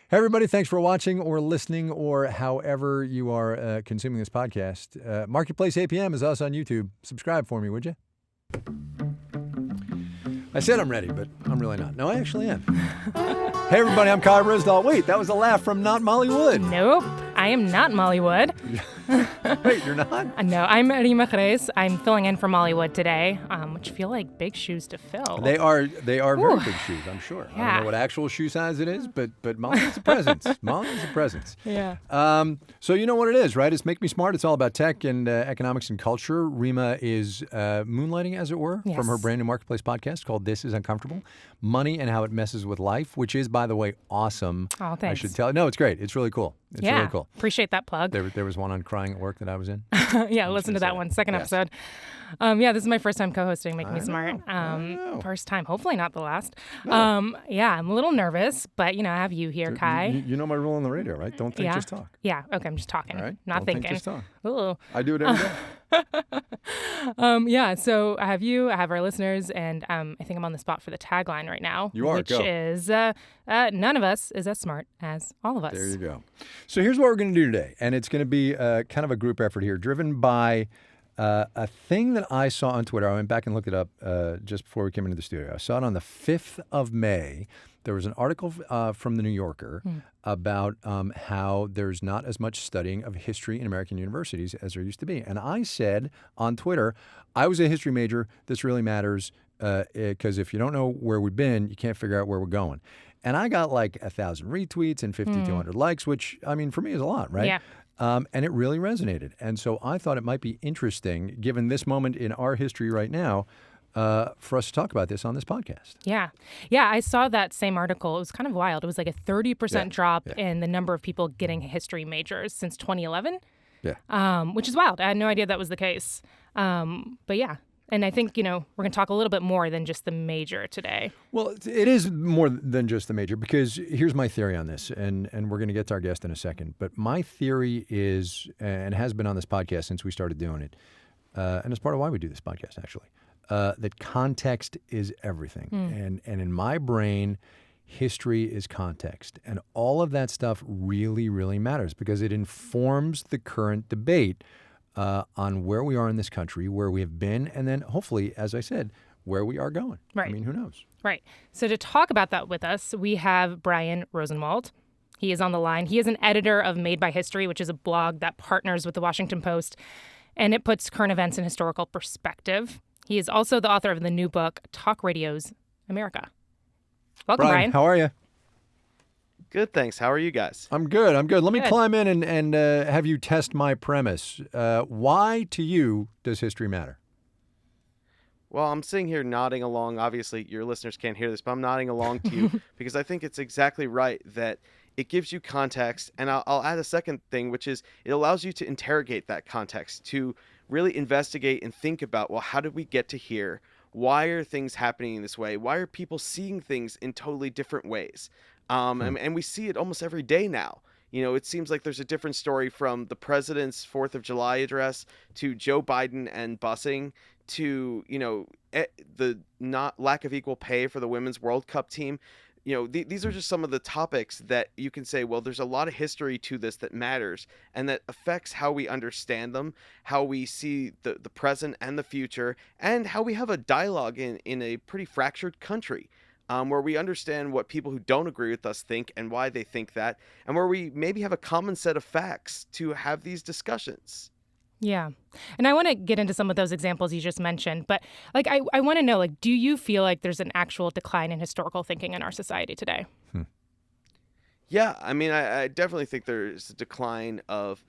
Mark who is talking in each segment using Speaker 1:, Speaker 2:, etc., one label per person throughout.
Speaker 1: Hey, everybody, thanks for watching or listening or however you are consuming this podcast. Marketplace APM is us on YouTube. Subscribe for me, would you? I said I'm ready, but I'm really not. No, I actually am. Hey, everybody, I'm Kyle Rosenwald. Wait, that was a laugh from not Molly Wood.
Speaker 2: Nope, I am not Molly Wood.
Speaker 1: Wait, you're not?
Speaker 2: No, I'm Rima Jerez. I'm filling in for Molly Wood today, which feel like big shoes to fill.
Speaker 1: They are very big shoes, I'm sure.
Speaker 2: Yeah.
Speaker 1: I don't know what actual shoe size it is, but Molly's a presence. Molly's a presence.
Speaker 2: Yeah.
Speaker 1: So you know what it is, right? It's Make Me Smart. It's all about tech and economics and culture. Rima is moonlighting, as it were,
Speaker 2: Yes.
Speaker 1: from her brand new Marketplace podcast called This Is Uncomfortable. Money and How It Messes with Life, which is, by the way, awesome.
Speaker 2: Oh, thanks.
Speaker 1: I should tell you. No, it's great. It's really cool. It's really cool.
Speaker 2: Appreciate that plug.
Speaker 1: There was one on crying at work that I was in.
Speaker 2: Yeah, listen to that one. Second
Speaker 1: Yes.
Speaker 2: episode. This is my first time co-hosting Make Me Smart.
Speaker 1: I know.
Speaker 2: First time, hopefully not the last.
Speaker 1: No.
Speaker 2: I'm a little nervous, but I have you here, Kai.
Speaker 1: You know my rule on the radio, right? Don't think, just talk.
Speaker 2: Yeah, okay, I'm just talking,
Speaker 1: All right?
Speaker 2: not
Speaker 1: Don't
Speaker 2: thinking.
Speaker 1: Think, just talk.
Speaker 2: Ooh.
Speaker 1: I do it every day.
Speaker 2: So I have you, I have our listeners, and I think I'm on the spot for the tagline right now.
Speaker 1: You are,
Speaker 2: which
Speaker 1: go.
Speaker 2: is none of us is as smart as all of us.
Speaker 1: There you go. So here's what we're going to do today, and it's going to be kind of a group effort here, driven by a thing that I saw on Twitter. I went back and looked it up just before we came into the studio. I saw it on the 5th of May. There was an article from the New Yorker about how there's not as much studying of history in American universities as there used to be. And I said on Twitter, I was a history major. This really matters because if you don't know where we've been, you can't figure out where we're going. And I got like 1,000 retweets and 5,200 likes, which, I mean, for me is a lot, right?
Speaker 2: Yeah.
Speaker 1: And it really resonated. And so I thought it might be interesting, given this moment in our history right now, for us to talk about this on this podcast.
Speaker 2: Yeah. I saw that same article. It was kind of wild. It was like a 30% drop in the number of people getting history majors since 2011.
Speaker 1: Yeah.
Speaker 2: Which is wild. I had no idea that was the case. But yeah. And I think, we're going to talk a little bit more than just the major today.
Speaker 1: Well, it is more than just the major, because here's my theory on this, and we're going to get to our guest in a second. But my theory is, and has been on this podcast since we started doing it, and it's part of why we do this podcast, actually, that context is everything. And in my brain, history is context. And all of that stuff really, really matters because it informs the current debate on where we are in this country, where we have been, and then hopefully, as I said, where we are going.
Speaker 2: Right.
Speaker 1: I mean, who knows?
Speaker 2: Right. So to talk about that with us, we have Brian Rosenwald. He is on the line. He is an editor of Made by History, which is a blog that partners with the Washington Post, and it puts current events in historical perspective. He is also the author of the new book, Talk Radio's America. Welcome, Brian.
Speaker 1: How are you?
Speaker 3: Good, thanks. How are you guys?
Speaker 1: I'm good. Let me
Speaker 2: Good.
Speaker 1: climb in and have you test my premise. Why, to you, does history matter?
Speaker 3: Well, I'm sitting here nodding along. Obviously, your listeners can't hear this, but I'm nodding along to you because I think it's exactly right that it gives you context. And I'll add a second thing, which is it allows you to interrogate that context, to really investigate and think about, well, how did we get to here? Why are things happening in this way? Why are people seeing things in totally different ways? And we see it almost every day now. It seems like there's a different story from the president's 4th of July address to Joe Biden and busing to, the not lack of equal pay for the Women's World Cup team. These are just some of the topics that you can say, well, there's a lot of history to this that matters and that affects how we understand them, how we see the present and the future, and how we have a dialogue in a pretty fractured country. Where we understand what people who don't agree with us think and why they think that, and where we maybe have a common set of facts to have these discussions.
Speaker 2: Yeah. And I want to get into some of those examples you just mentioned, but I want to know, do you feel like there's an actual decline in historical thinking in our society today?
Speaker 3: Yeah, I mean, I definitely think there's a decline of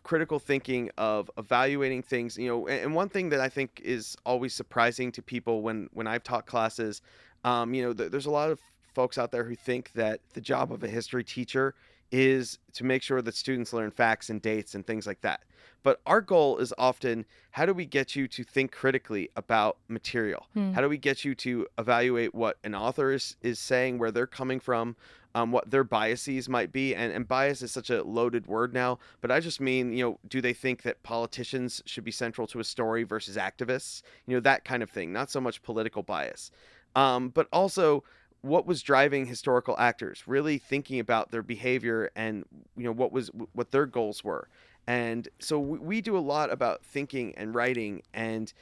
Speaker 3: critical thinking, of evaluating things, and one thing that I think is always surprising to people when I've taught classes, there's a lot of folks out there who think that the job of a history teacher is to make sure that students learn facts and dates and things like that. But our goal is often, how do we get you to think critically about material? How do we get you to evaluate what an author is saying, where they're coming from, what their biases might be? And bias is such a loaded word now, but I just mean, do they think that politicians should be central to a story versus activists? That kind of thing, not so much political bias. But also, what was driving historical actors, really thinking about their behavior and what their goals were. And so we do a lot about thinking and writing and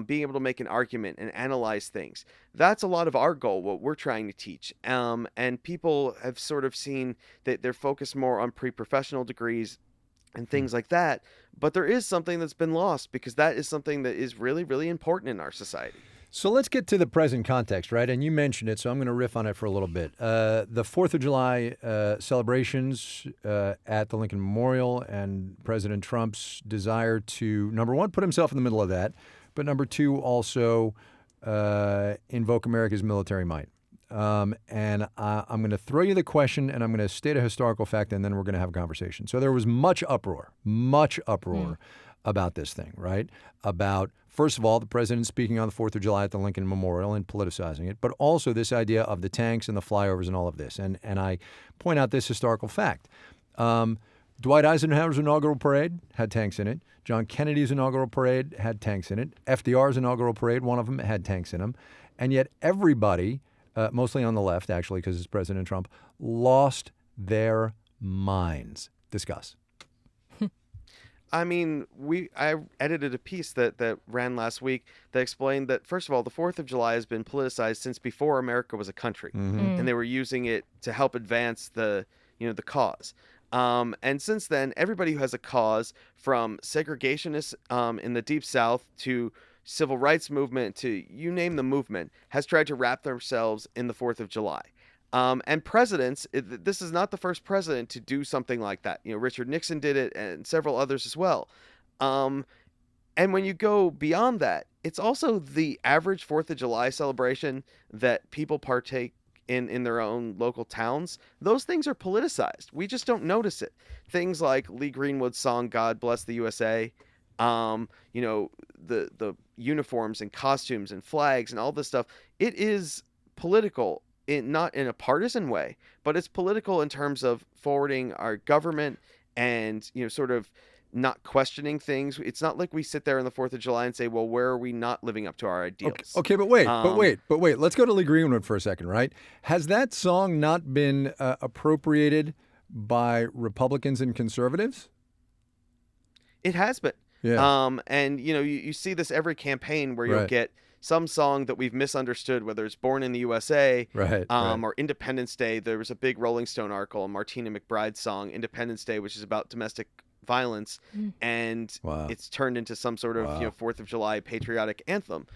Speaker 3: being able to make an argument and analyze things. That's a lot of our goal, what we're trying to teach. And people have sort of seen that they're focused more on pre-professional degrees and things like that. But there is something that's been lost, because that is something that is really, really important in our society.
Speaker 1: So let's get to the present context, right? And you mentioned it, so I'm going to riff on it for a little bit. The 4th of July celebrations at the Lincoln Memorial, and President Trump's desire to, number one, put himself in the middle of that, but number two, also invoke America's military might. And I'm going to throw you the question, and I'm going to state a historical fact, and then we're going to have a conversation. So there was much uproar about this thing, right? About, first of all, the president speaking on the 4th of July at the Lincoln Memorial and politicizing it, but also this idea of the tanks and the flyovers and all of this. And I point out this historical fact. Dwight Eisenhower's inaugural parade had tanks in it. John Kennedy's inaugural parade had tanks in it. FDR's inaugural parade, one of them, had tanks in them. And yet everybody, mostly on the left, actually, because it's President Trump, lost their minds. Discuss.
Speaker 3: I mean, I edited a piece that ran last week that explained that, first of all, the 4th of July has been politicized since before America was a country, and they were using it to help advance the cause. And since then, everybody who has a cause, from segregationists in the Deep South to civil rights movement to you name the movement, has tried to wrap themselves in the 4th of July. And presidents, this is not the first president to do something like that. Richard Nixon did it, and several others as well. And when you go beyond that, it's also the average 4th of July celebration that people partake in their own local towns. Those things are politicized. We just don't notice it. Things like Lee Greenwood's song, God Bless the USA, the uniforms and costumes and flags and all this stuff. It is political. Not in a partisan way, but it's political in terms of forwarding our government and, sort of not questioning things. It's not like we sit there on the 4th of July and say, well, where are we not living up to our ideals?
Speaker 1: Okay, but wait. Let's go to Lee Greenwood for a second, right? Has that song not been appropriated by Republicans and conservatives?
Speaker 3: It has been.
Speaker 1: Yeah.
Speaker 3: And, you see this every campaign where you'll get some song that we've misunderstood, whether it's Born in the USA,
Speaker 1: right.
Speaker 3: or Independence Day. There was a big Rolling Stone article on Martina McBride's song, Independence Day, which is about domestic violence, and it's turned into some sort of 4th of July patriotic anthem,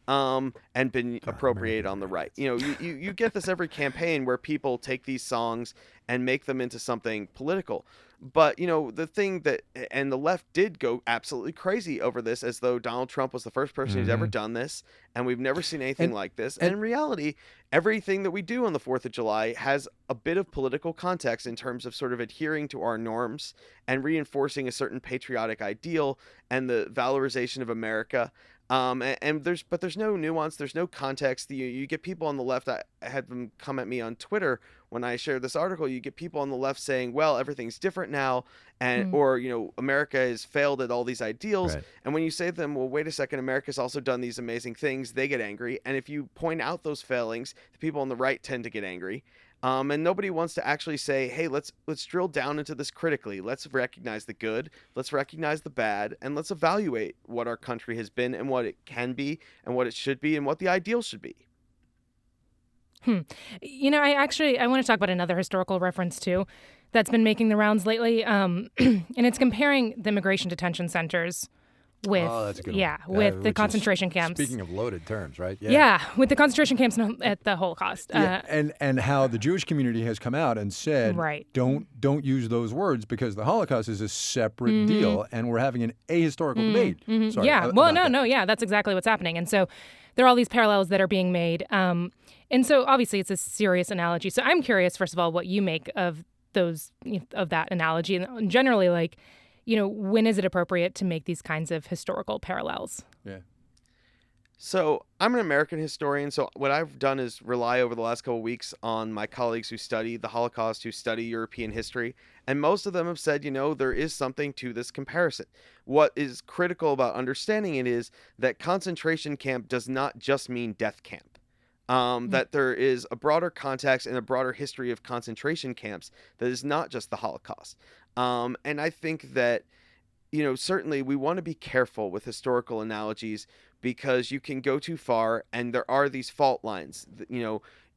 Speaker 3: and been appropriated on the right. You get this every campaign where people take these songs and make them into something political. But, the thing and the left did go absolutely crazy over this, as though Donald Trump was the first person who's ever done this, and we've never seen anything like this. And in reality, everything that we do on the 4th of July has a bit of political context in terms of sort of adhering to our norms and reinforcing a certain patriotic ideal and the valorization of America. And there's no nuance, there's no context. You get people on the left. I had them come at me on Twitter when I shared this article. You get people on the left saying, well, everything's different now, and or America has failed at all these ideals. Right. And when you say to them, well, wait a second, America's also done these amazing things, they get angry. And if you point out those failings, the people on the right tend to get angry. And nobody wants to actually say, hey, let's drill down into this critically. Let's recognize the good, let's recognize the bad, and let's evaluate what our country has been and what it can be and what it should be and what the ideals should be.
Speaker 2: I want to talk about another historical reference too that's been making the rounds lately. And it's comparing the immigration detention centers with
Speaker 1: that's a good one.
Speaker 2: With the concentration camps.
Speaker 1: Speaking of loaded terms, right?
Speaker 2: Yeah, with the concentration camps at the Holocaust.
Speaker 1: And how the Jewish community has come out and said, don't use those words, because the Holocaust is a separate deal, and we're having an ahistorical debate. Sorry,
Speaker 2: that's exactly what's happening. And so there are all these parallels that are being made. And so obviously it's a serious analogy. So I'm curious, first of all, what you make of that analogy, and generally, when is it appropriate to make these kinds of historical parallels?
Speaker 1: Yeah.
Speaker 3: So I'm an American historian. So what I've done is rely over the last couple of weeks on my colleagues who study the Holocaust, who study European history. And most of them have said, there is something to this comparison. What is critical about understanding it is that concentration camp does not just mean death camp. that there is a broader context and a broader history of concentration camps that is not just the Holocaust. And I think that, certainly we want to be careful with historical analogies because you can go too far and there are these fault lines.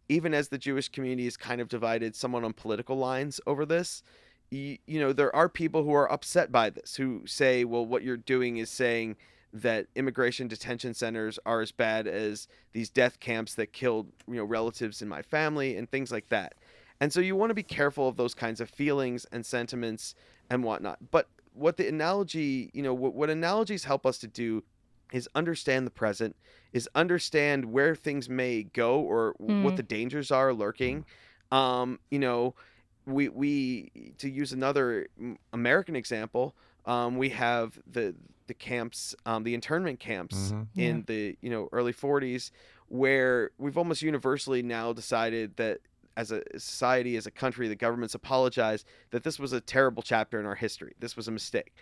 Speaker 3: Even as the Jewish community is kind of divided somewhat on political lines over this, there are people who are upset by this, who say, well, what you're doing is saying that immigration detention centers are as bad as these death camps that killed, relatives in my family and things like that. And so you want to be careful of those kinds of feelings and sentiments and whatnot. But what the analogy, what analogies help us to do is understand the present, is understand where things may go or what the dangers are lurking. We to use another American example, we have the camps, the internment camps in the early 40s, where we've almost universally now decided that as a society, as a country, the government's apologized that this was a terrible chapter in our history. This was a mistake.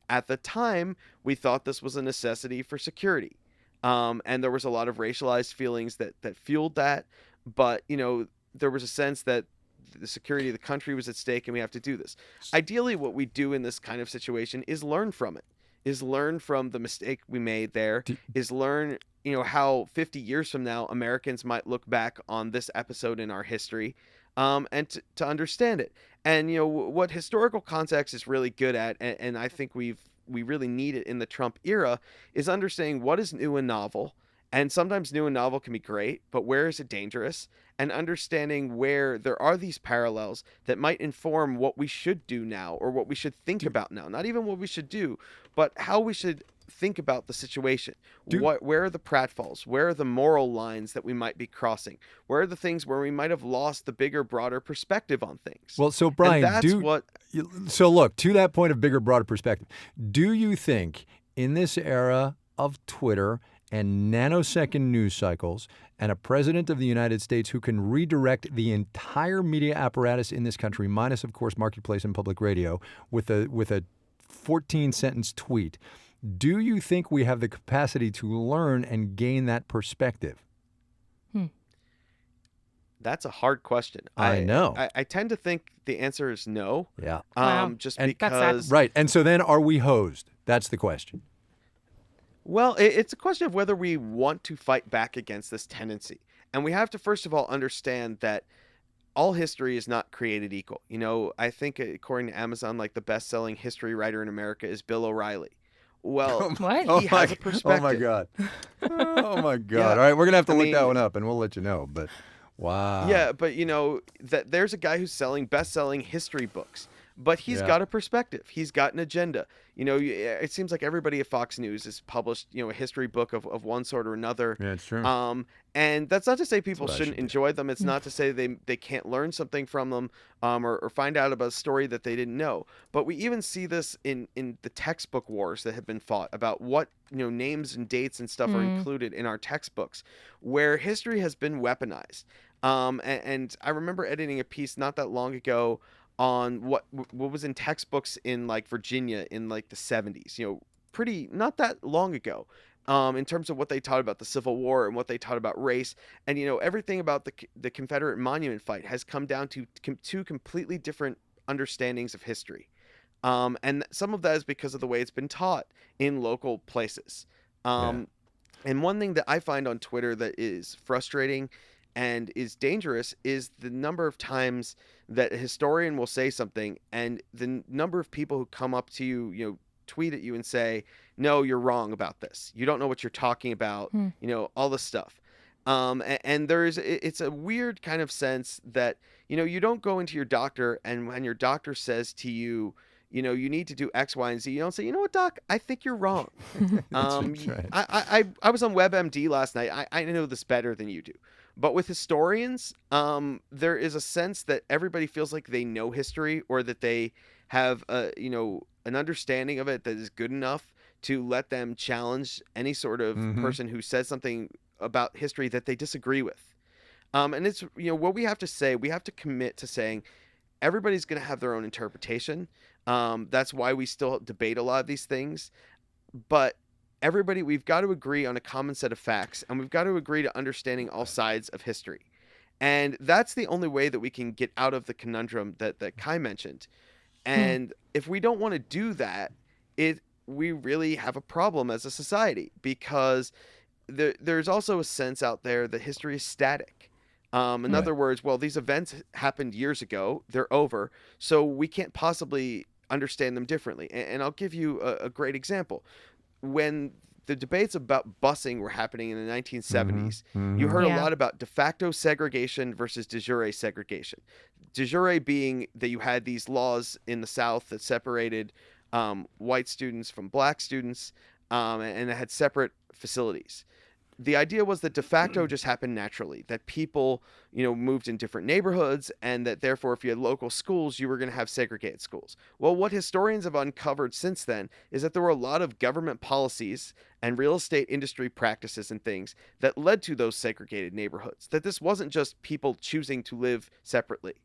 Speaker 3: At the time, we thought this was a necessity for security. And there was a lot of racialized feelings that fueled that. But, there was a sense that the security of the country was at stake and we have to do this. Ideally, what we do in this kind of situation is learn from it, is learn from the mistake we made there, is learn, how 50 years from now, Americans might look back on this episode in our history, and to understand it. And, what historical context is really good at, and I think we really need it in the Trump era, is understanding what is new and novel. And sometimes new and novel can be great, but where is it dangerous? And understanding where there are these parallels that might inform what we should do now or what we should think about now. Not even what we should do, but how we should think about the situation. Where are the pratfalls? Where are the moral lines that we might be crossing? Where are the things where we might have lost the bigger, broader perspective on things?
Speaker 1: Well, so Brian, so look, to that point of bigger, broader perspective, do you think in this era of Twitter and nanosecond news cycles, and a president of the United States who can redirect the entire media apparatus in this country, minus, of course, marketplace and public radio, with a 14-sentence tweet, do you think we have the capacity to learn and gain that perspective?
Speaker 3: That's a hard question.
Speaker 1: I know.
Speaker 3: I tend to think the answer is no.
Speaker 1: Yeah.
Speaker 3: Just
Speaker 2: and
Speaker 3: because.
Speaker 1: Right. And so then are we hosed? That's the question.
Speaker 3: Well, it's a question of whether we want to fight back against this tendency. And we have to, first of all, understand that all history is not created equal. I think according to Amazon, like the best-selling history writer in America is Bill O'Reilly. Well,
Speaker 2: what?
Speaker 3: He has a perspective.
Speaker 1: Oh, my God. Oh, my God. Yeah. All right, we're going to have to look that one up, and we'll let you know. But, wow.
Speaker 3: Yeah, but, that there's a guy who's selling best-selling history books. But he's got a perspective. He's got an agenda. It seems like everybody at Fox News has published, a history book of one sort or another.
Speaker 1: Yeah, it's true.
Speaker 3: And that's not to say people shouldn't enjoy them. It's not to say they can't learn something from them, or find out about a story that they didn't know. But we even see this in the textbook wars that have been fought about what, names and dates and stuff are included in our textbooks, where history has been weaponized. And I remember editing a piece not that long ago on what was in textbooks in like Virginia in like the 70s, pretty not that long ago, in terms of what they taught about the Civil War and what they taught about race. And, everything about the Confederate monument fight has come down to two completely different understandings of history. And some of that is because of the way it's been taught in local places. And one thing that I find on Twitter that is frustrating and is dangerous is the number of times that a historian will say something and the number of people who come up to you, tweet at you and say, no, you're wrong about this. You don't know what you're talking about, all this stuff. And it's a weird kind of sense that, you don't go into your doctor and when your doctor says to you, you need to do X, Y, and Z. You don't say, you know what, doc, I think you're wrong.
Speaker 1: That's right.
Speaker 3: I was on WebMD last night. I know this better than you do. But with historians, there is a sense that everybody feels like they know history or that they have an understanding of it that is good enough to let them challenge any sort of person who says something about history that they disagree with. And it's, what we have to say, we have to commit to saying everybody's going to have their own interpretation. That's why we still debate a lot of these things. But we've got to agree on a common set of facts, and we've got to agree to understanding all sides of history. And that's the only way that we can get out of the conundrum that Kai mentioned. And if we don't want to do that, we really have a problem as a society, because there's also a sense out there that history is static. In
Speaker 1: Right.
Speaker 3: other words, well, these events happened years ago, they're over, so we can't possibly understand them differently. And I'll give you a great example. When the debates about busing were happening in the 1970s, you heard a
Speaker 2: Yeah.
Speaker 3: lot about de facto segregation versus de jure segregation. De jure being that you had these laws in the South that separated white students from black students, and it had separate facilities. The idea was that de facto just happened naturally, that people, moved in different neighborhoods, and that therefore if you had local schools, you were going to have segregated schools. Well, what historians have uncovered since then is that there were a lot of government policies and real estate industry practices and things that led to those segregated neighborhoods, that this wasn't just people choosing to live separately.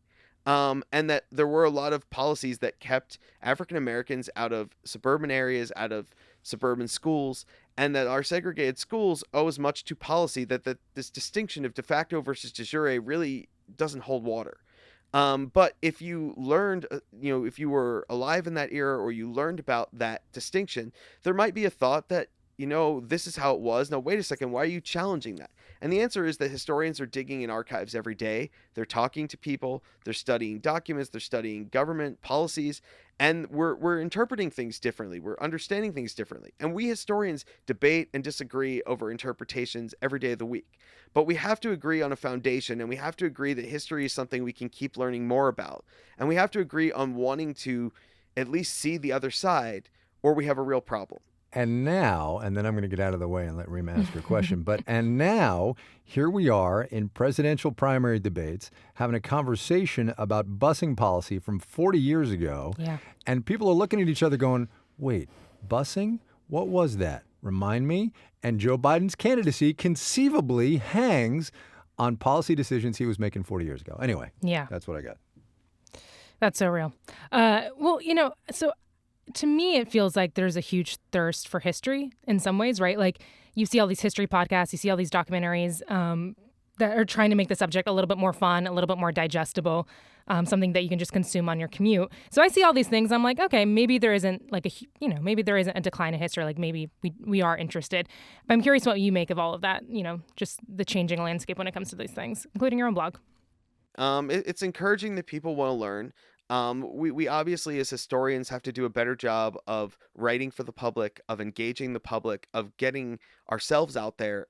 Speaker 3: And that there were a lot of policies that kept African Americans out of suburban areas, out of suburban schools, and that our segregated schools owe as much to policy that this distinction of de facto versus de jure really doesn't hold water. But if you learned, if you were alive in that era, or you learned about that distinction, there might be a thought that, this is how it was. Now, wait a second, why are you challenging that? And the answer is that historians are digging in archives every day. They're talking to people, they're studying documents, they're studying government policies, and we're interpreting things differently. We're understanding things differently. And we historians debate and disagree over interpretations every day of the week. But we have to agree on a foundation, and we have to agree that history is something we can keep learning more about. And we have to agree on wanting to at least see the other side, or we have a real problem.
Speaker 1: And now, and then I'm going to get out of the way and let Rima ask your question. And now, here we are in presidential primary debates having a conversation about busing policy from 40 years ago.
Speaker 2: Yeah.
Speaker 1: And people are looking at each other going, wait, busing? What was that? Remind me? And Joe Biden's candidacy conceivably hangs on policy decisions he was making 40 years ago. Anyway,
Speaker 2: Yeah.
Speaker 1: that's what I got.
Speaker 2: That's so real. Well, so to me, it feels like there's a huge thirst for history in some ways, right? Like you see all these history podcasts, you see all these documentaries that are trying to make the subject a little bit more fun, a little bit more digestible, something that you can just consume on your commute. So I see all these things. I'm like, okay, maybe there isn't like maybe there isn't a decline in history. Like maybe we are interested. But I'm curious what you make of all of that, just the changing landscape when it comes to these things, including your own blog.
Speaker 3: It's encouraging that people want to learn. We obviously, as historians, have to do a better job of writing for the public, of engaging the public, of getting ourselves out there.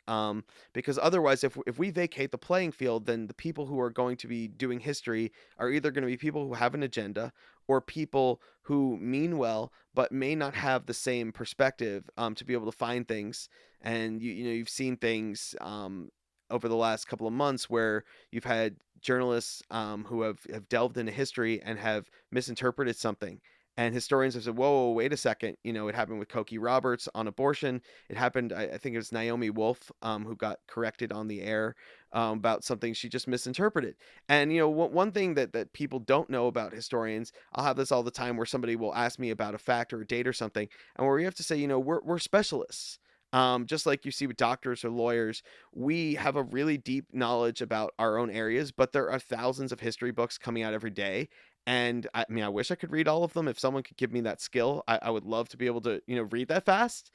Speaker 3: Because otherwise, if we vacate the playing field, then the people who are going to be doing history are either going to be people who have an agenda, or people who mean well but may not have the same perspective to be able to find things. And you've seen things over the last couple of months where you've had journalists who have delved into history and have misinterpreted something. And historians have said, whoa, wait a second. It happened with Cokie Roberts on abortion. It happened, I think it was Naomi Wolf, who got corrected on the air about something she just misinterpreted. And, one thing that people don't know about historians, I'll have this all the time where somebody will ask me about a fact or a date or something, and where we have to say, we're specialists. Just like you see with doctors or lawyers, we have a really deep knowledge about our own areas, but there are thousands of history books coming out every day. And I mean, I wish I could read all of them. If someone could give me that skill, I would love to be able to, read that fast.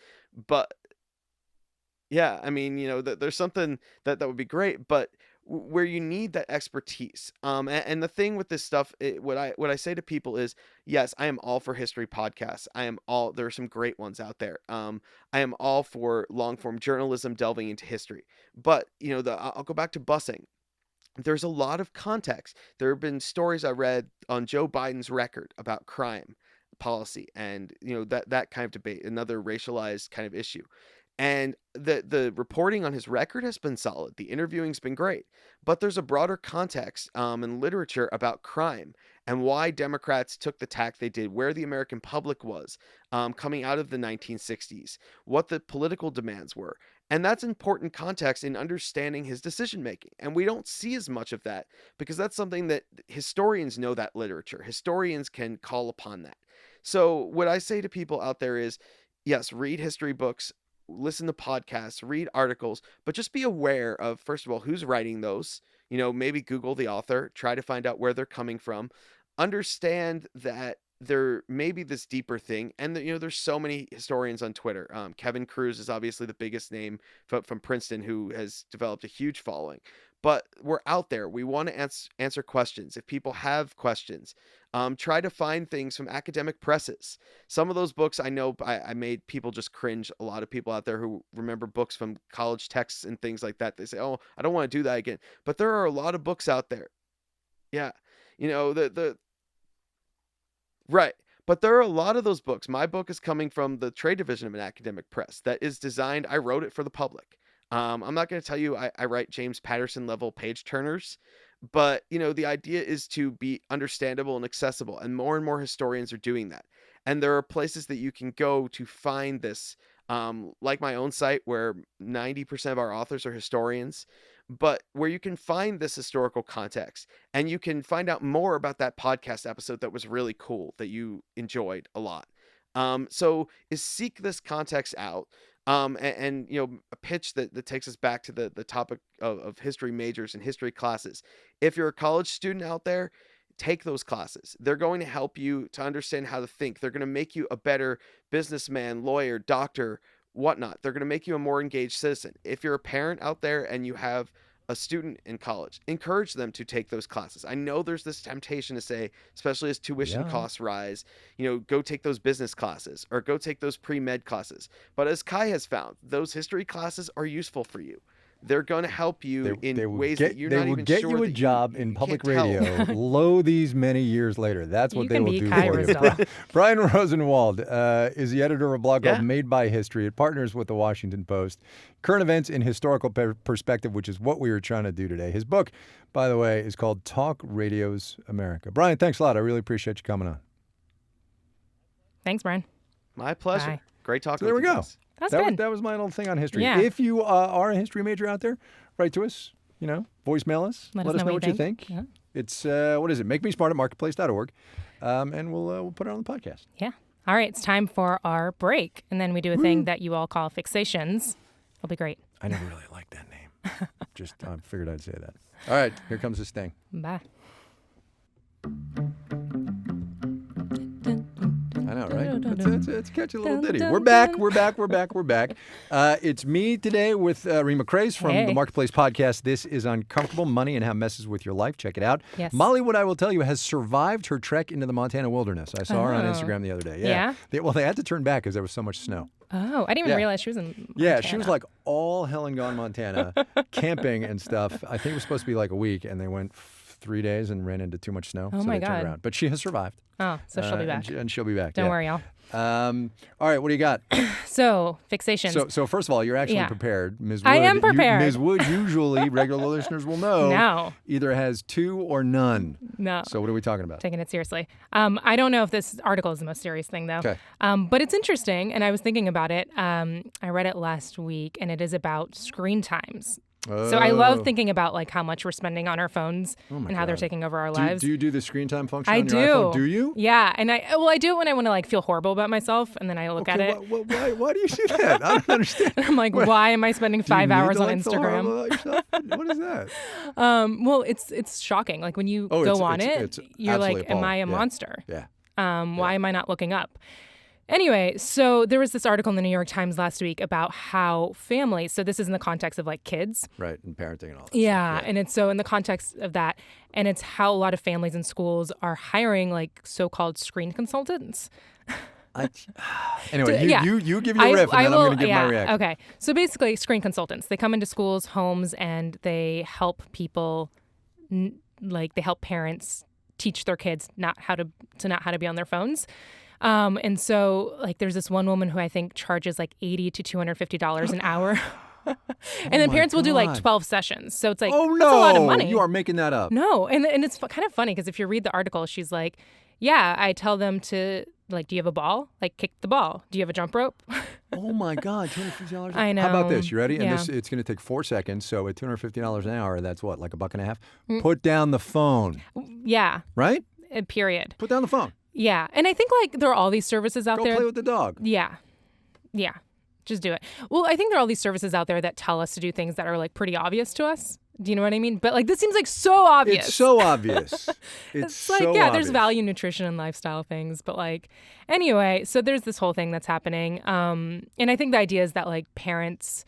Speaker 3: But yeah, I mean, there's something that would be great, but where you need that expertise. And the thing with this stuff, what I say to people is, yes, I am all for history podcasts. There are some great ones out there. I am all for long form journalism delving into history. But, I'll go back to busing. There's a lot of context. There have been stories I read on Joe Biden's record about crime policy and, that kind of debate, another racialized kind of issue. And the reporting on his record has been solid. The interviewing's been great. But there's a broader context in literature about crime and why Democrats took the tack they did, where the American public was coming out of the 1960s, what the political demands were. And that's important context in understanding his decision making. And we don't see as much of that because that's something that historians know, that literature. Historians can call upon that. So what I say to people out there is, yes, read history books, listen to podcasts, read articles, but just be aware of, first of all, who's writing those. Maybe Google the author, try to find out where they're coming from, understand that there may be this deeper thing. And there's so many historians on Twitter. Kevin Cruz is obviously the biggest name from Princeton, who has developed a huge following. But we're out there. We want to answer questions. If people have questions, try to find things from academic presses. Some of those books, I know I made people just cringe. A lot of people out there who remember books from college texts and things like that, they say, oh, I don't want to do that again. But there are a lot of books out there. Yeah. Right. But there are a lot of those books. My book is coming from the trade division of an academic press that is designed. I wrote it for the public. I'm not going to tell you I write James Patterson level page turners, but the idea is to be understandable and accessible, and more historians are doing that. And there are places that you can go to find this, like my own site where 90% of our authors are historians, but where you can find this historical context and you can find out more about that podcast episode that was really cool, that you enjoyed a lot. So seek this context out. And a pitch that takes us back to the topic of history majors and history classes. If you're a college student out there, take those classes. They're going to help you to understand how to think. They're going to make you a better businessman, lawyer, doctor, whatnot. They're going to make you a more engaged citizen. If you're a parent out there and you have a student in college, encourage them to take those classes. I know there's this temptation to say, especially as tuition costs rise, go take those business classes or go take those pre-med classes. But as Kai has found, those history classes are useful for you. They're going to help you in ways that you're not even sure.
Speaker 1: They will get you a job in public radio low these many years later. That's what they will do
Speaker 2: Kai
Speaker 1: for you.
Speaker 2: Ryssdal.
Speaker 1: Brian Rosenwald is the editor of a blog called Made by History. It partners with the Washington Post. Current events in historical perspective, which is what we were trying to do today. His book, by the way, is called Talk Radio's America. Brian, thanks a lot. I really appreciate you coming on.
Speaker 2: Thanks, Brian.
Speaker 3: My pleasure.
Speaker 2: Bye.
Speaker 3: Great talking
Speaker 1: So there
Speaker 3: with
Speaker 1: we
Speaker 3: you
Speaker 1: go.
Speaker 3: guys.
Speaker 1: That was my little thing on history.
Speaker 2: Yeah.
Speaker 1: If you are a history major out there, write to us, voicemail us.
Speaker 2: Let
Speaker 1: us know what you think.
Speaker 2: Yeah.
Speaker 1: It's, what is it? Make Me Smart at marketplace.org. And we'll put it on the podcast.
Speaker 2: Yeah. All right. It's time for our break. And then we do a thing that you all call fixations. It'll be great.
Speaker 1: I never really liked that name. Just figured I'd say that. All right. Here comes this thing.
Speaker 2: Bye.
Speaker 1: I know, right? It's a catchy little ditty. We're back. It's me today with Rima Craze from the Marketplace Podcast. This is Uncomfortable Money and How It Messes with Your Life. Check it out.
Speaker 2: Yes.
Speaker 1: Molly, what I will tell you, has survived her trek into the Montana wilderness. I saw her on Instagram the other day.
Speaker 2: Yeah?
Speaker 1: They had to turn back because there was so much snow.
Speaker 2: Oh, I didn't even realize she was in Montana.
Speaker 1: Yeah, she was like all hell and gone Montana, camping and stuff. I think it was supposed to be like a week, and they went 3 days and ran into too much snow.
Speaker 2: Oh,
Speaker 1: so
Speaker 2: my
Speaker 1: they turned
Speaker 2: God.
Speaker 1: around. But she has survived.
Speaker 2: Oh, so she'll be back.
Speaker 1: And she'll be back.
Speaker 2: Don't worry, y'all.
Speaker 1: All right, what do you got?
Speaker 2: So, fixations.
Speaker 1: So first of all, you're actually prepared. Ms. Wood,
Speaker 2: I am prepared.
Speaker 1: Ms. Wood usually, regular listeners will know,
Speaker 2: No.
Speaker 1: either has two or none.
Speaker 2: No.
Speaker 1: So what are we talking about?
Speaker 2: Taking it seriously. I don't know if this article is the most serious thing, though.
Speaker 1: Okay.
Speaker 2: But it's interesting, and I was thinking about it. I read it last week, and it is about screen times. So I love thinking about like how much we're spending on our phones and how they're taking over our lives.
Speaker 1: Do you do the screen time function
Speaker 2: I
Speaker 1: on your
Speaker 2: do.
Speaker 1: iPhone? Do you?
Speaker 2: Yeah, and I do it when I want to like feel horrible about myself, and then I look at it.
Speaker 1: Why do you do that? I don't understand.
Speaker 2: I'm like, why am I spending 5 hours on Instagram?
Speaker 1: Feel yourself? What is that?
Speaker 2: Well, it's shocking. Like when you go on
Speaker 1: it's
Speaker 2: you're like,
Speaker 1: absolutely
Speaker 2: am I a
Speaker 1: appalling.
Speaker 2: monster?
Speaker 1: Yeah.
Speaker 2: Why am I not looking up? Anyway, so there was this article in the New York Times last week about how families, so this is in the context of like kids.
Speaker 1: Right, and parenting and all that.
Speaker 2: Yeah,
Speaker 1: stuff.
Speaker 2: and it's so in the context of that, and it's how a lot of families and schools are hiring like so-called screen consultants.
Speaker 1: Anyway,
Speaker 2: Yeah.
Speaker 1: you give your riff, and then I'm going to give my reaction.
Speaker 2: Okay, so basically screen consultants, they come into schools, homes, and they help people, they help parents teach their kids not how to be on their phones. And so, like, there's this one woman who I think charges like $80 to $250 an hour. And then parents will do like 12 sessions. So it's like,
Speaker 1: oh, no,
Speaker 2: that's a lot of money.
Speaker 1: You are making that up.
Speaker 2: No. And it's kind of funny because if you read the article, she's like, yeah, I tell them to, like, do you have a ball? Like, kick the ball. Do you have a jump rope?
Speaker 1: Oh, my God, $250?
Speaker 2: I know.
Speaker 1: How about this? You ready?
Speaker 2: Yeah.
Speaker 1: And it's going to take 4 seconds. So at $250 an hour, that's what, like $1.50? Put down the phone.
Speaker 2: Yeah.
Speaker 1: Right?
Speaker 2: Period.
Speaker 1: Put down the phone.
Speaker 2: Yeah. And I think, like, there are all these services out
Speaker 1: Go
Speaker 2: there.
Speaker 1: play with the dog.
Speaker 2: Yeah. Yeah. Just do it. Well, I think there are all these services out there that tell us to do things that are like pretty obvious to us. Do you know what I mean? But like this seems like so obvious.
Speaker 1: It's so obvious.
Speaker 2: It's like, yeah, there's value, nutrition, and lifestyle things. But like, anyway, so there's this whole thing that's happening. And I think the idea is that like parents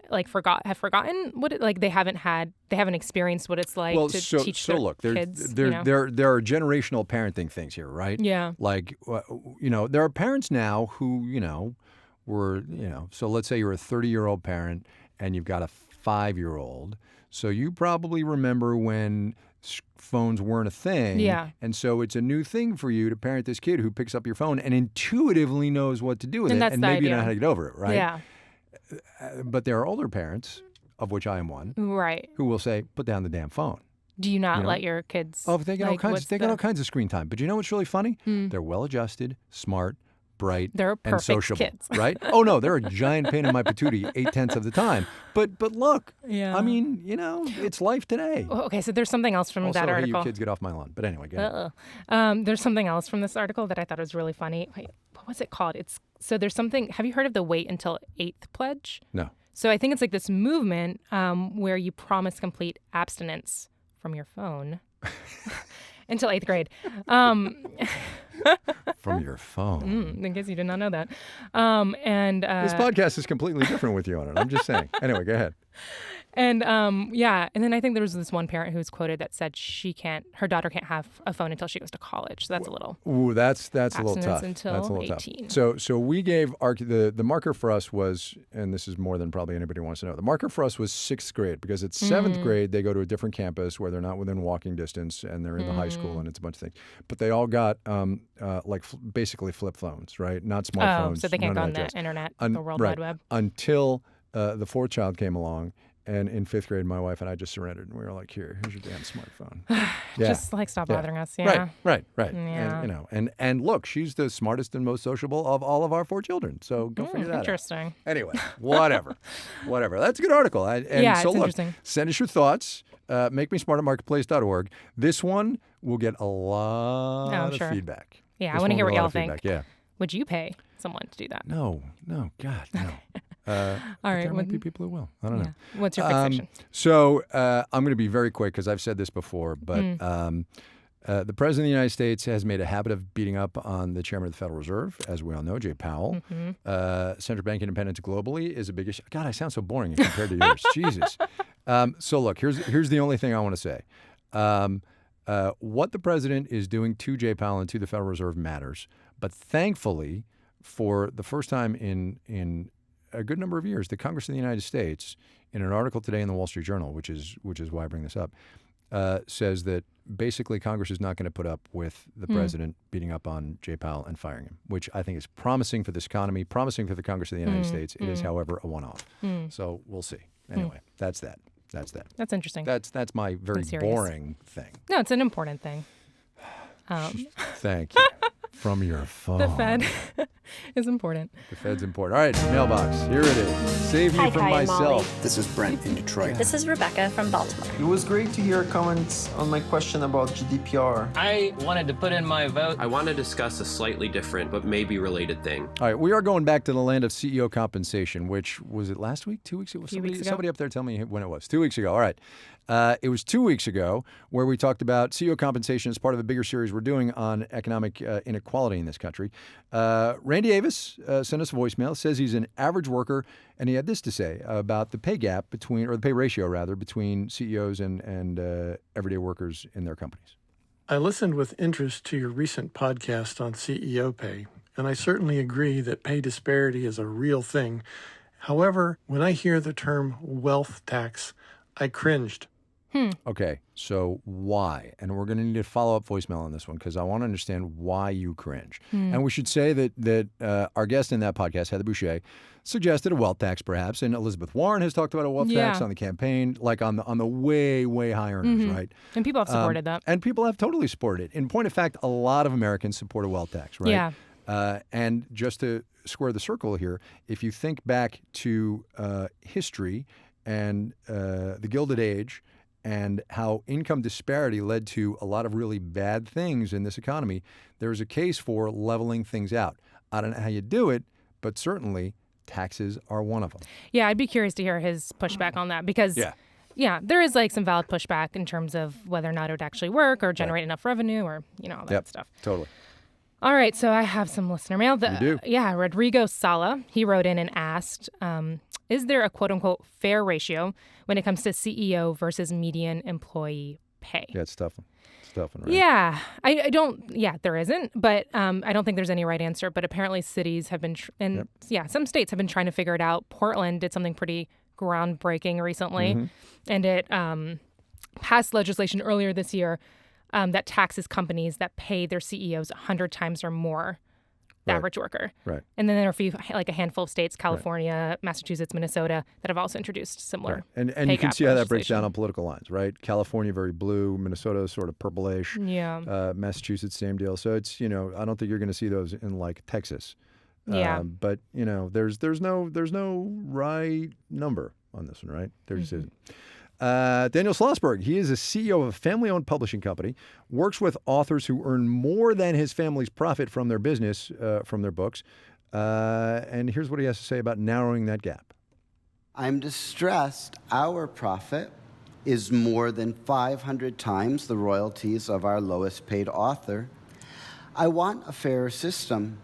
Speaker 2: like have forgotten what it, like they haven't experienced what it's like to teach their kids.
Speaker 1: There are generational parenting things here, right?
Speaker 2: Yeah.
Speaker 1: Like, there are parents now who, were, so let's say you're a 30-year-old parent and you've got a 5-year-old. So you probably remember when phones weren't a thing.
Speaker 2: Yeah.
Speaker 1: And so it's a new thing for you to parent this kid who picks up your phone and intuitively knows what to do with it.
Speaker 2: That's
Speaker 1: And
Speaker 2: the
Speaker 1: maybe you
Speaker 2: idea.
Speaker 1: know how to get over it, right?
Speaker 2: Yeah.
Speaker 1: But there are older parents, of which I am one,
Speaker 2: Right.
Speaker 1: who will say, put down the damn phone.
Speaker 2: Do you not let your kids?
Speaker 1: Oh, they get
Speaker 2: like,
Speaker 1: all kinds of screen time. But you know what's really funny?
Speaker 2: Hmm.
Speaker 1: They're well-adjusted, smart, bright,
Speaker 2: They're
Speaker 1: and
Speaker 2: perfect
Speaker 1: sociable,
Speaker 2: kids.
Speaker 1: right? Oh no, they're a giant pain in my patootie 8/10 of the time. But look,
Speaker 2: Yeah.
Speaker 1: I mean, it's life today.
Speaker 2: Oh, okay, so there's something else from
Speaker 1: Also,
Speaker 2: that
Speaker 1: hey,
Speaker 2: article.
Speaker 1: you kids, get off my lawn. But anyway, go ahead.
Speaker 2: There's something else from this article that I thought was really funny. Wait, what was it called? There's something. Have you heard of the wait until 8th pledge?
Speaker 1: No.
Speaker 2: So I think it's like this movement where you promise complete abstinence from your phone until 8th grade.
Speaker 1: From your phone.
Speaker 2: In case you did not know that. And
Speaker 1: This podcast is completely different with you on it. I'm just saying. Anyway, go ahead.
Speaker 2: And and then I think there was this one parent who was quoted that said her daughter can't have a phone until she goes to college. So that's a little.
Speaker 1: Ooh, that's a little
Speaker 2: abstinence
Speaker 1: tough.
Speaker 2: until
Speaker 1: That's a little
Speaker 2: 18.
Speaker 1: tough. So we gave the marker for us was, and this is more than probably anybody wants to know. The marker for us was 6th grade because at 7th grade they go to a different campus where they're not within walking distance and they're in the high school and it's a bunch of things. But they all got basically flip phones, right? Not smartphones.
Speaker 2: Oh, so they can't go
Speaker 1: none
Speaker 2: on
Speaker 1: of that
Speaker 2: the
Speaker 1: jazz.
Speaker 2: internet, the World
Speaker 1: Right.
Speaker 2: Wide Web.
Speaker 1: Until the 4th child came along. And in 5th grade, my wife and I just surrendered, and we were like, "Here's your damn smartphone."
Speaker 2: Just like stop bothering us. Yeah.
Speaker 1: Right.
Speaker 2: Yeah.
Speaker 1: And look, she's the smartest and most sociable of all of our 4 children. So go figure that out.
Speaker 2: Interesting.
Speaker 1: Anyway, whatever. That's a good article. So
Speaker 2: it's
Speaker 1: look,
Speaker 2: interesting.
Speaker 1: send us your thoughts. Make me smart at marketplace.org. This one will get a lot of feedback.
Speaker 2: Yeah,
Speaker 1: This
Speaker 2: I want to
Speaker 1: one
Speaker 2: hear
Speaker 1: will
Speaker 2: what
Speaker 1: get a lot
Speaker 2: y'all
Speaker 1: of
Speaker 2: think.
Speaker 1: feedback, Yeah.
Speaker 2: Would you pay someone to do that?
Speaker 1: No, God, no.
Speaker 2: All right.
Speaker 1: There might be people who will. I don't know.
Speaker 2: What's your fixation?
Speaker 1: So I'm going to be very quick because I've said this before, but the President of the United States has made a habit of beating up on the Chairman of the Federal Reserve, as we all know, Jay Powell. Central bank independence globally is a big issue. God, I sound so boring compared to yours. Jesus. So look, here's the only thing I want to say. What the President is doing to Jay Powell and to the Federal Reserve matters, but thankfully, for the first time in a good number of years, the Congress of the United States, in an article today in the Wall Street Journal, which is why I bring this up, says that basically Congress is not going to put up with the president beating up on Jay Powell and firing him, which I think is promising for this economy, promising for the Congress of the United States. It is, however, a one-off. So we'll see. Anyway, that's that.
Speaker 2: That's interesting.
Speaker 1: That's my very boring thing.
Speaker 2: No, it's an important thing.
Speaker 1: Thank you. From your phone.
Speaker 2: The Fed is important.
Speaker 1: The Fed's important. All right, mailbox. Here it is. Save me
Speaker 4: Hi,
Speaker 1: from
Speaker 4: Kai and
Speaker 1: myself.
Speaker 4: Molly.
Speaker 5: This is Brent in Detroit.
Speaker 4: This is Rebecca from Baltimore.
Speaker 6: It was great to hear comments on my question about GDPR.
Speaker 7: I wanted to put in my vote.
Speaker 8: I want to discuss a slightly different but maybe related thing.
Speaker 1: All right, we are going back to the land of CEO compensation, which was it last week, 2 weeks ago? Somebody up there tell me when it was. 2 weeks ago. All right. It was 2 weeks ago where we talked about CEO compensation as part of a bigger series we're doing on economic inequality in this country. Randy Avis sent us a voicemail. Says he's an average worker, and he had this to say about the pay gap the pay ratio rather, between CEOs and everyday workers in their companies.
Speaker 9: I listened with interest to your recent podcast on CEO pay, and I certainly agree that pay disparity is a real thing. However, when I hear the term wealth tax, I cringed.
Speaker 1: Okay, so why? And we're going to need a follow-up voicemail on this one because I want to understand why you cringe. And we should say that our guest in that podcast, Heather Boucher, suggested a wealth tax perhaps, and Elizabeth Warren has talked about a wealth tax on the campaign, like on the way, way high earners, right?
Speaker 2: And people have supported that.
Speaker 1: And people have totally supported it. In point of fact, a lot of Americans support a wealth tax, right?
Speaker 2: Yeah.
Speaker 1: And just to square the circle here, if you think back to history and the Gilded Age, and how income disparity led to a lot of really bad things in this economy, there's a case for leveling things out. I don't know how you do it, but certainly Taxes are one of them.
Speaker 2: Yeah, I'd be curious to hear his pushback on that because, yeah, there is like some valid pushback in terms of whether or not it would actually work or generate enough revenue or, all that stuff.
Speaker 1: Totally.
Speaker 2: All right, so I have some listener mail.
Speaker 1: You do?
Speaker 2: Yeah, Rodrigo Sala, he wrote in and asked, is there a quote-unquote fair ratio when it comes to CEO versus median employee pay?
Speaker 1: Yeah, it's tough. Right?
Speaker 2: Yeah, I don't. Yeah, there isn't, but I don't think there's any right answer. But apparently, cities have been, some states have been trying to figure it out. Portland did something pretty groundbreaking recently, and it passed legislation earlier this year that taxes companies that pay their CEOs 100 times or more the average worker.
Speaker 1: Right.
Speaker 2: And then there are a handful of states, California, Massachusetts, Minnesota, that have also introduced similar.
Speaker 1: And you can see how that breaks down on political lines, right? California, very blue. Minnesota, sort of purplish.
Speaker 2: Yeah.
Speaker 1: Massachusetts, same deal. So it's, I don't think you're going to see those in like Texas.
Speaker 2: Yeah.
Speaker 1: But, there's no right number on this one, right? There just isn't. Daniel Schlossberg, he is a CEO of a family-owned publishing company, works with authors who earn more than his family's profit from their business, from their books. And here's what he has to say about narrowing that gap.
Speaker 4: I'm distressed our profit is more than 500 times the royalties of our lowest paid author. I want a fairer system,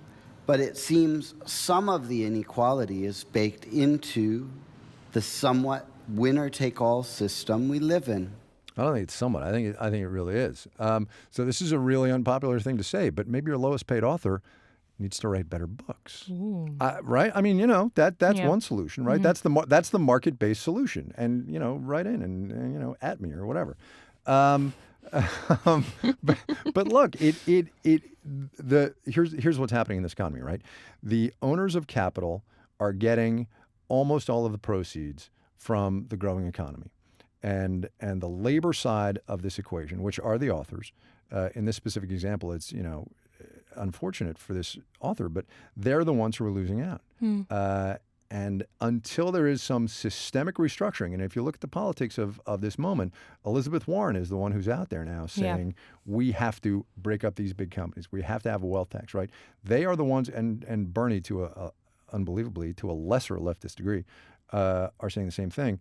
Speaker 4: but it seems some of the inequality is baked into the somewhat winner-take-all system we live in.
Speaker 1: I don't think it's somewhat. I think it really is. So this is a really unpopular thing to say, but maybe your lowest paid author needs to write better books, right? I mean, that's one solution, right? That's the market-based solution, and write in and at me or whatever. But look, here's what's happening in this economy, right? The owners of capital are getting almost all of the proceeds from the growing economy. And the labor side of this equation, which are the authors, in this specific example, it's, unfortunate for this author, but they're the ones who are losing out. And until there is some systemic restructuring, and if you look at the politics of this moment, Elizabeth Warren is the one who's out there now saying, we have to break up these big companies. We have to have a wealth tax, right? They are the ones, and Bernie, unbelievably, to a lesser leftist degree, are saying the same thing.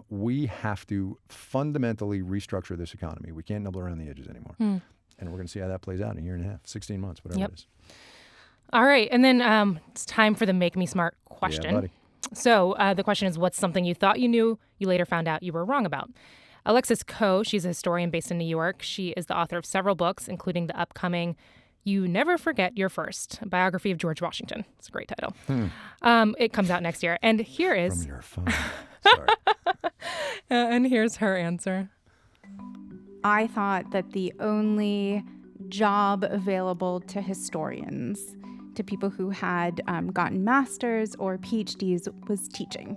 Speaker 1: We have to fundamentally restructure this economy. We can't nibble around the edges anymore. And we're going to see how that plays out in a year and a half, 16 months, whatever it is.
Speaker 2: All right. And then it's time for the Make Me Smart question.
Speaker 1: Yeah, buddy.
Speaker 2: So the question is, what's something you thought you knew, you later found out you were wrong about? Alexis Coe, she's a historian based in New York. She is the author of several books, including the upcoming You Never Forget Your First, a biography of George Washington. It's a great title. It comes out next year. And here is...
Speaker 1: From your phone. Sorry.
Speaker 2: And here's her answer.
Speaker 5: I thought that the only job available to historians, to people who had gotten masters or PhDs, was teaching.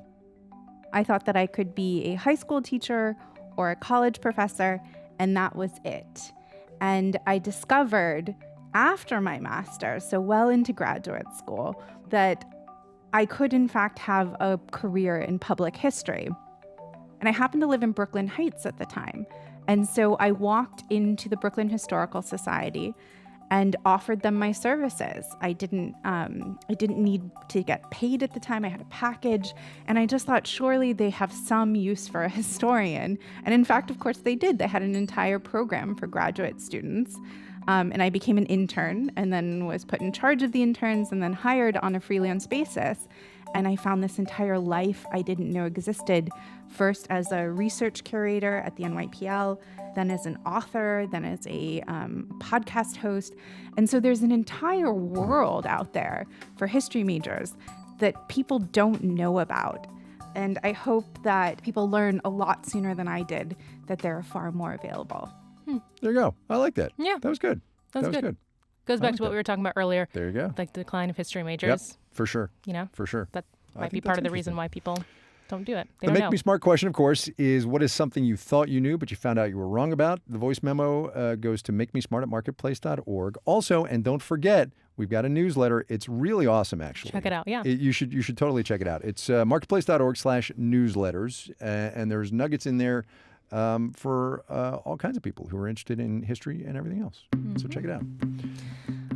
Speaker 5: I thought that I could be a high school teacher or a college professor, and that was it. And I discovered after my master's, so well into graduate school, that I could in fact have a career in public history. And I happened to live in Brooklyn Heights at the time. And so I walked into the Brooklyn Historical Society and offered them my services. I didn't need to get paid at the time. I had a package, and I just thought surely they have some use for a historian. And in fact, of course, they did. They had an entire program for graduate students. And I became an intern and then was put in charge of the interns and then hired on a freelance basis. And I found this entire life I didn't know existed, first as a research curator at the NYPL, then as an author, then as a podcast host. And so there's an entire world out there for history majors that people don't know about. And I hope that people learn a lot sooner than I did that there are far more available.
Speaker 1: There you go. I like that.
Speaker 2: Yeah.
Speaker 1: That was good.
Speaker 2: That was good. Goes back to what we were talking about earlier.
Speaker 1: There you go.
Speaker 2: Like the decline of history majors.
Speaker 1: Yep, for sure.
Speaker 2: For
Speaker 1: sure.
Speaker 2: That might be part of the reason why people don't do it. They
Speaker 1: the
Speaker 2: don't
Speaker 1: Make
Speaker 2: know.
Speaker 1: Me Smart question, of course, is what is something you thought you knew, but you found out you were wrong about? The voice memo goes to makemesmart@marketplace.org. Also, and don't forget, we've got a newsletter. It's really awesome, actually.
Speaker 2: Check it out, yeah.
Speaker 1: You should totally check it out. It's marketplace.org/newsletters, and there's nuggets in there for all kinds of people who are interested in history and everything else. So check it out.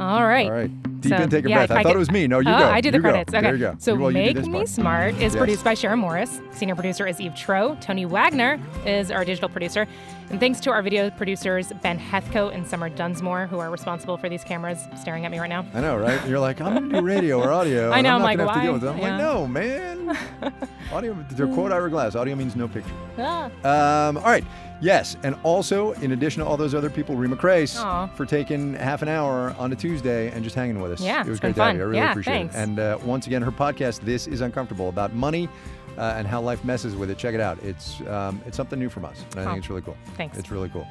Speaker 2: All right.
Speaker 1: All right. deep intake of breath. I thought it was me. No, you go.
Speaker 2: I do the
Speaker 1: You
Speaker 2: credits.
Speaker 1: go.
Speaker 2: Okay.
Speaker 1: There you go.
Speaker 2: So
Speaker 1: Well, you do
Speaker 2: Make
Speaker 1: this
Speaker 2: Me
Speaker 1: part.
Speaker 2: Smart is
Speaker 1: Yes.
Speaker 2: produced by Sharon Morris. Senior producer is Eve Tro. Tony Wagner is our digital producer. And thanks to our video producers, Ben Hethco and Summer Dunsmore, who are responsible for these cameras staring at me right now.
Speaker 1: I know, right? You're like, I'm going to do radio or audio.
Speaker 2: I know,
Speaker 1: and
Speaker 2: I'm
Speaker 1: not
Speaker 2: like,
Speaker 1: gonna have to
Speaker 2: why?
Speaker 1: deal with it. I'm
Speaker 2: Yeah.
Speaker 1: like, no, man. Audio, to quote Ira Glass, audio means no picture.
Speaker 2: Ah.
Speaker 1: All right. Yes. And also, in addition to all those other people, Rima Crace
Speaker 2: Aw.
Speaker 1: for taking half an hour on a Tuesday and just hanging with us.
Speaker 2: Yeah,
Speaker 1: it was
Speaker 2: it's been
Speaker 1: great to have
Speaker 2: fun.
Speaker 1: you. I really
Speaker 2: Yeah,
Speaker 1: appreciate
Speaker 2: thanks.
Speaker 1: it. And once again, her podcast, This Is Uncomfortable, about money and how life messes with it. Check it out. It's something new from us. And I think it's really cool.
Speaker 2: Thanks.
Speaker 1: It's really cool.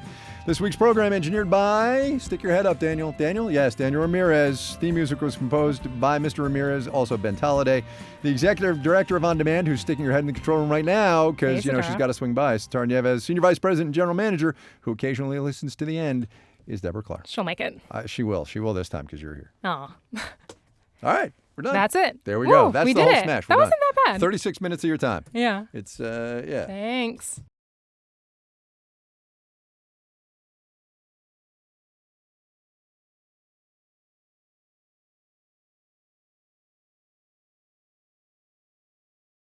Speaker 1: This week's program engineered by, stick your head up, Daniel. Daniel? Yes, Daniel Ramirez. Theme music was composed by Mr. Ramirez, also Ben Tolliday. The executive director of On Demand, who's sticking her head in the control room right now because,
Speaker 2: Hey,
Speaker 1: she's got to swing by. Sitar Nieves, senior vice president and general manager, who occasionally listens to the end, is Deborah Clark.
Speaker 2: She'll make it.
Speaker 1: She will. She will this time because you're here.
Speaker 2: Oh.
Speaker 1: All right. We're done.
Speaker 2: That's it.
Speaker 1: There we
Speaker 2: Woo,
Speaker 1: go. That's
Speaker 2: we
Speaker 1: the
Speaker 2: did
Speaker 1: whole
Speaker 2: it.
Speaker 1: smash.
Speaker 2: That
Speaker 1: We're
Speaker 2: wasn't
Speaker 1: done.
Speaker 2: that bad.
Speaker 1: 36 minutes of your time.
Speaker 2: Yeah.
Speaker 1: It's, yeah.
Speaker 2: Thanks.